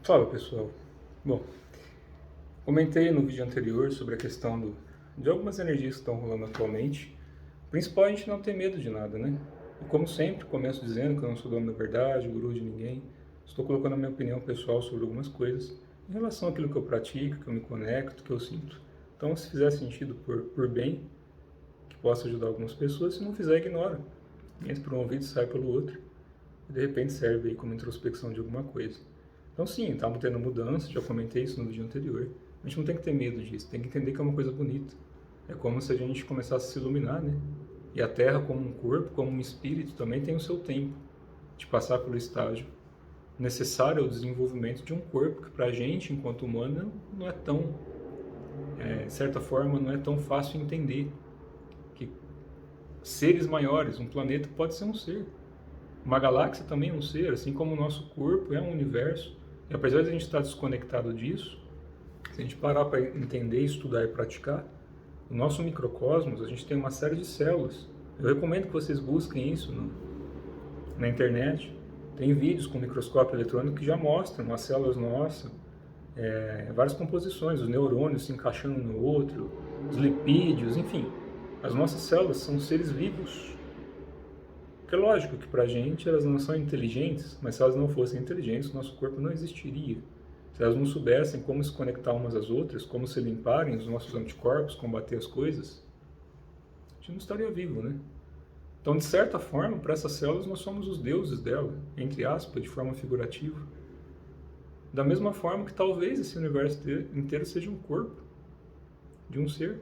Fala pessoal, bom, comentei no vídeo anterior sobre a questão de algumas energias que estão rolando atualmente. O principal é a gente não ter medo de nada, né? E como sempre, começo dizendo que eu não sou dono da verdade, guru de ninguém. Estou colocando a minha opinião pessoal sobre algumas coisas em relação àquilo que eu pratico, que eu me conecto, que eu sinto. Então, se fizer sentido por bem, que possa ajudar algumas pessoas, se não fizer, ignora. Entra por um ouvido e sai pelo outro. E de repente serve aí como introspecção de alguma coisa. Então sim, estamos tendo mudança, já comentei isso no vídeo anterior. A gente não tem que ter medo disso, tem que entender que é uma coisa bonita. É como se a gente começasse a se iluminar, né? E a Terra, como um corpo, como um espírito, também tem o seu tempo de passar pelo estágio necessário ao desenvolvimento de um corpo que para a gente, enquanto humano, não é tão, de certa forma, não é tão fácil entender. Que seres maiores, um planeta pode ser um ser. Uma galáxia também é um ser, assim como o nosso corpo é um universo. E apesar de a gente estar desconectado disso, se a gente parar para entender, estudar e praticar, o nosso microcosmos, a gente tem uma série de células. Eu recomendo que vocês busquem isso na internet. Tem vídeos com microscópio eletrônico que já mostram as células nossas, várias composições, os neurônios se encaixando no outro, os lipídios, enfim. As nossas células são seres vivos. Porque é lógico que para a gente elas não são inteligentes, mas se elas não fossem inteligentes, o nosso corpo não existiria. Se elas não soubessem como se conectar umas às outras, como se limparem os nossos anticorpos, combater as coisas, a gente não estaria vivo, né? Então, de certa forma, para essas células nós somos os deuses dela, entre aspas, de forma figurativa. Da mesma forma que talvez esse universo inteiro seja um corpo de um ser.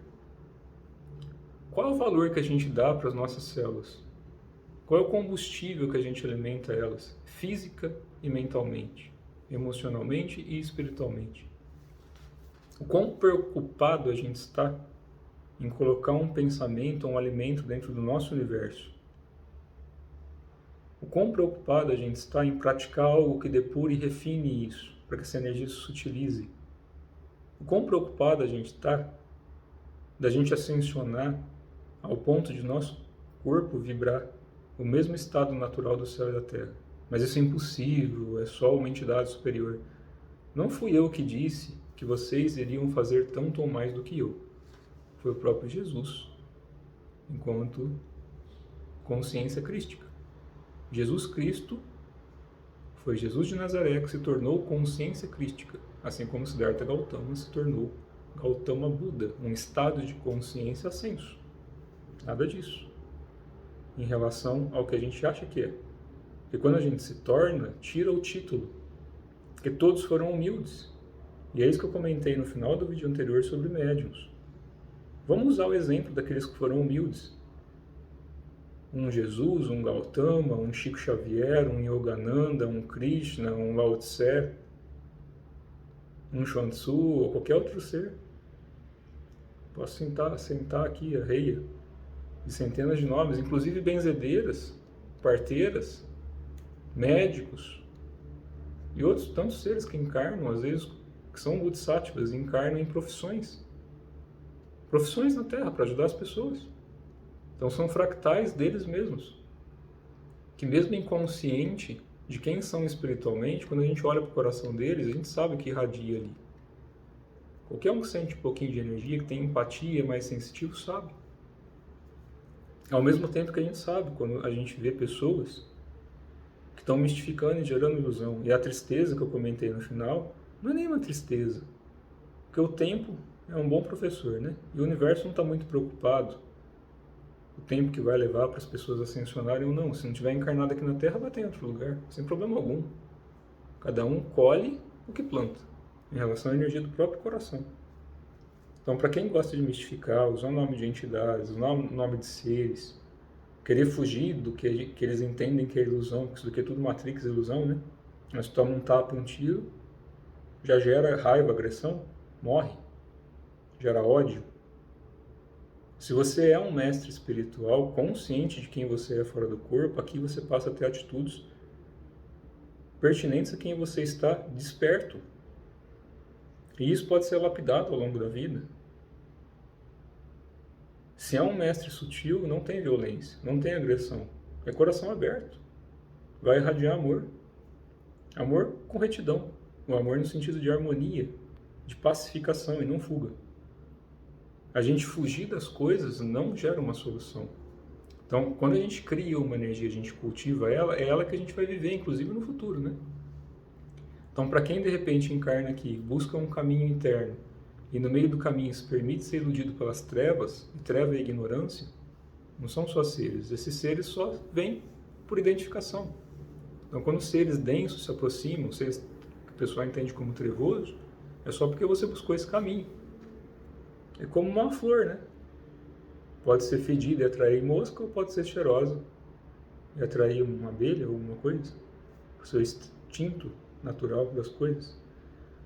Qual é o valor que a gente dá para as nossas células? Qual é o combustível que a gente alimenta elas, física e mentalmente, emocionalmente e espiritualmente? O quão preocupado a gente está em colocar um pensamento, um alimento dentro do nosso universo? O quão preocupado a gente está em praticar algo que depure e refine isso, para que essa energia se sutilize? O quão preocupado a gente está da gente ascensionar ao ponto de nosso corpo vibrar o mesmo estado natural do céu e da terra. Mas isso é impossível, é só uma entidade superior. Não fui eu que disse que vocês iriam fazer tanto ou mais do que eu. Foi o próprio Jesus, enquanto consciência crística. Jesus Cristo foi Jesus de Nazaré que se tornou consciência crística, assim como Siddhartha Gautama se tornou Gautama Buda, um estado de consciência ascenso. Nada disso em relação ao que a gente acha que é. Porque quando a gente se torna, tira o título. Porque todos foram humildes. E é isso que eu comentei no final do vídeo anterior sobre médiuns. Vamos usar o exemplo daqueles que foram humildes. Um Jesus, um Gautama, um Chico Xavier, um Yogananda, um Krishna, um Lao Tse, um Chuang Tzu ou qualquer outro ser. Posso sentar aqui a reia de centenas de nomes, inclusive benzedeiras, parteiras, médicos e outros tantos seres que encarnam, às vezes, que são bodhisattvas e encarnam em profissões na Terra para ajudar as pessoas. Então são fractais deles mesmos, que mesmo inconsciente de quem são espiritualmente, quando a gente olha para o coração deles, a gente sabe o que irradia ali. Qualquer um que sente um pouquinho de energia, que tem empatia, é mais sensitivo, sabe. Ao mesmo tempo que a gente sabe, quando a gente vê pessoas que estão mistificando e gerando ilusão. E a tristeza que eu comentei no final, não é nem uma tristeza. Porque o tempo é um bom professor, né? E o universo não está muito preocupado o tempo que vai levar para as pessoas ascensionarem ou não. Se não tiver encarnado aqui na Terra, vai ter em outro lugar, sem problema algum. Cada um colhe o que planta, em relação à energia do próprio coração. Então, para quem gosta de mistificar, usar o nome de entidades, usar o nome de seres, querer fugir do que eles entendem que é ilusão, porque isso daqui é tudo Matrix, ilusão, né? Mas toma um tapa, um tiro, já gera raiva, agressão, morre, gera ódio. Se você é um mestre espiritual, consciente de quem você é fora do corpo, aqui você passa a ter atitudes pertinentes a quem você está desperto. E isso pode ser lapidado ao longo da vida. Se é um mestre sutil, não tem violência, não tem agressão. É coração aberto. Vai irradiar amor. Amor com retidão. O amor no sentido de harmonia, de pacificação e não fuga. A gente fugir das coisas não gera uma solução. Então, quando a gente cria uma energia, a gente cultiva ela, é ela que a gente vai viver, inclusive no futuro, né? Então, para quem de repente encarna aqui, busca um caminho interno, e no meio do caminho se permite ser iludido pelas trevas, e treva é ignorância, não são só seres. Esses seres só vêm por identificação. Então, quando seres densos se aproximam, seres que o pessoal entende como trevoso, é só porque você buscou esse caminho. É como uma flor, né? Pode ser fedida e atrair mosca, ou pode ser cheirosa e atrair uma abelha ou alguma coisa. O seu instinto natural das coisas.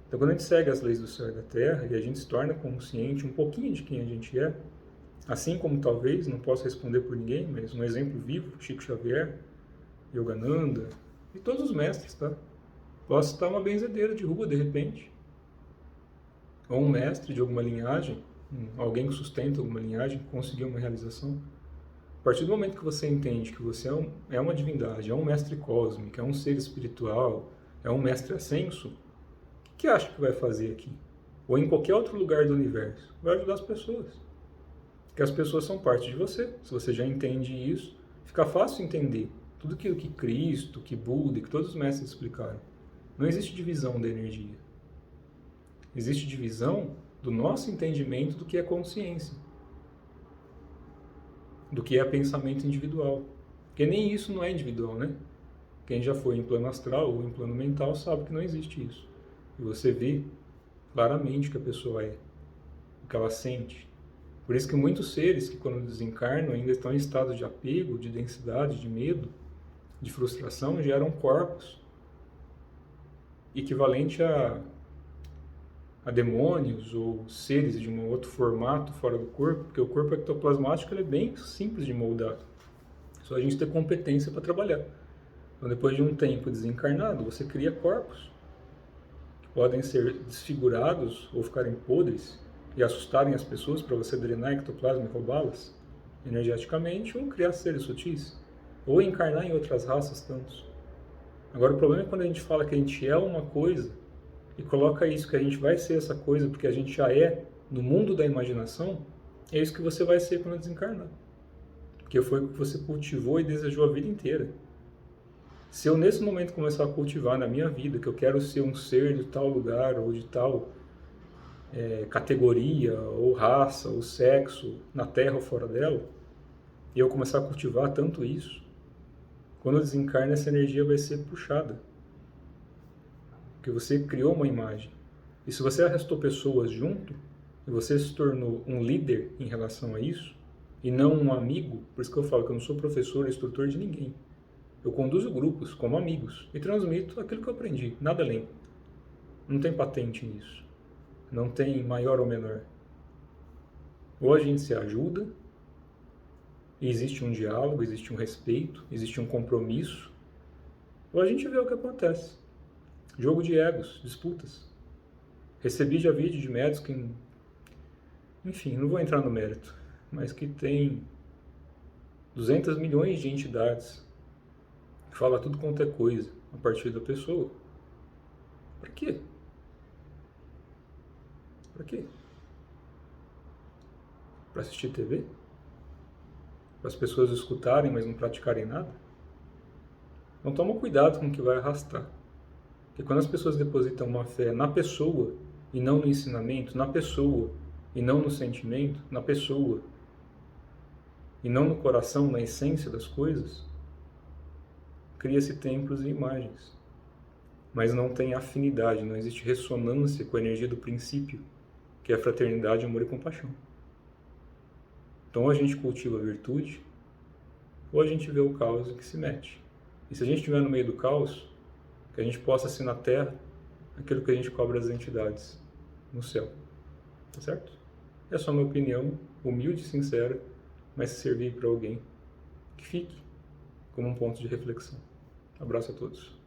Então, quando a gente segue as leis do céu e da terra e a gente se torna consciente um pouquinho de quem a gente é, assim como talvez, não posso responder por ninguém, mas um exemplo vivo, Chico Xavier, Yogananda e todos os mestres, tá? Posso citar uma benzedeira de rua, de repente, ou um mestre de alguma linhagem, alguém que sustenta alguma linhagem, que conseguiu uma realização. A partir do momento que você entende que você é uma divindade, é um mestre cósmico, é um ser espiritual, é um mestre ascenso, o que acha que vai fazer aqui? Ou em qualquer outro lugar do universo? Vai ajudar as pessoas. Porque as pessoas são parte de você. Se você já entende isso, fica fácil entender tudo aquilo que Cristo, que Buda e que todos os mestres explicaram. Não existe divisão da energia. Existe divisão do nosso entendimento do que é consciência, do que é pensamento individual. Porque nem isso não é individual, né? Quem já foi em plano astral ou em plano mental sabe que não existe isso. E você vê claramente o que a pessoa é, o que ela sente. Por isso que muitos seres que quando desencarnam ainda estão em estado de apego, de densidade, de medo, de frustração, geram corpos equivalente a demônios ou seres de um outro formato fora do corpo, porque o corpo ectoplasmático ele é bem simples de moldar. Só a gente ter competência para trabalhar. Então, depois de um tempo desencarnado, você cria corpos que podem ser desfigurados ou ficarem podres e assustarem as pessoas para você drenar ectoplasma e roubá-las energeticamente, ou criar seres sutis, ou encarnar em outras raças tantos. Agora, o problema é quando a gente fala que a gente é uma coisa e coloca isso, que a gente vai ser essa coisa porque a gente já é no mundo da imaginação, é isso que você vai ser quando desencarnar. Porque foi o que você cultivou e desejou a vida inteira. Se eu nesse momento começar a cultivar na minha vida que eu quero ser um ser de tal lugar ou de tal categoria ou raça ou sexo na Terra ou fora dela, e eu começar a cultivar tanto isso, quando eu desencarno essa energia vai ser puxada. Porque você criou uma imagem. E se você arrastou pessoas junto, e você se tornou um líder em relação a isso, e não um amigo, por isso que eu falo que eu não sou professor, instrutor de ninguém. Eu conduzo grupos como amigos e transmito aquilo que eu aprendi, nada além. Não tem patente nisso. Não tem maior ou menor. Ou a gente se ajuda, e existe um diálogo, existe um respeito, existe um compromisso, ou a gente vê o que acontece. Jogo de egos, disputas. Recebi já vídeo de médicos que, enfim, não vou entrar no mérito, mas que tem 200 milhões de entidades que fala tudo quanto é coisa a partir da pessoa. Para quê? Para quê? Para assistir TV? Para as pessoas escutarem, mas não praticarem nada? Então toma cuidado com o que vai arrastar. Porque quando as pessoas depositam uma fé na pessoa e não no ensinamento, na pessoa e não no sentimento, na pessoa e não no coração, na essência das coisas, cria-se templos e imagens. Mas não tem afinidade, não existe ressonância com a energia do princípio, que é a fraternidade, amor e compaixão. Então ou a gente cultiva a virtude, ou a gente vê o caos que se mete. E se a gente estiver no meio do caos, que a gente possa ser na terra aquilo que a gente cobra das entidades no céu. Tá certo? É só uma opinião humilde e sincera, mas se servir para alguém, que fique como um ponto de reflexão. Abraço a todos.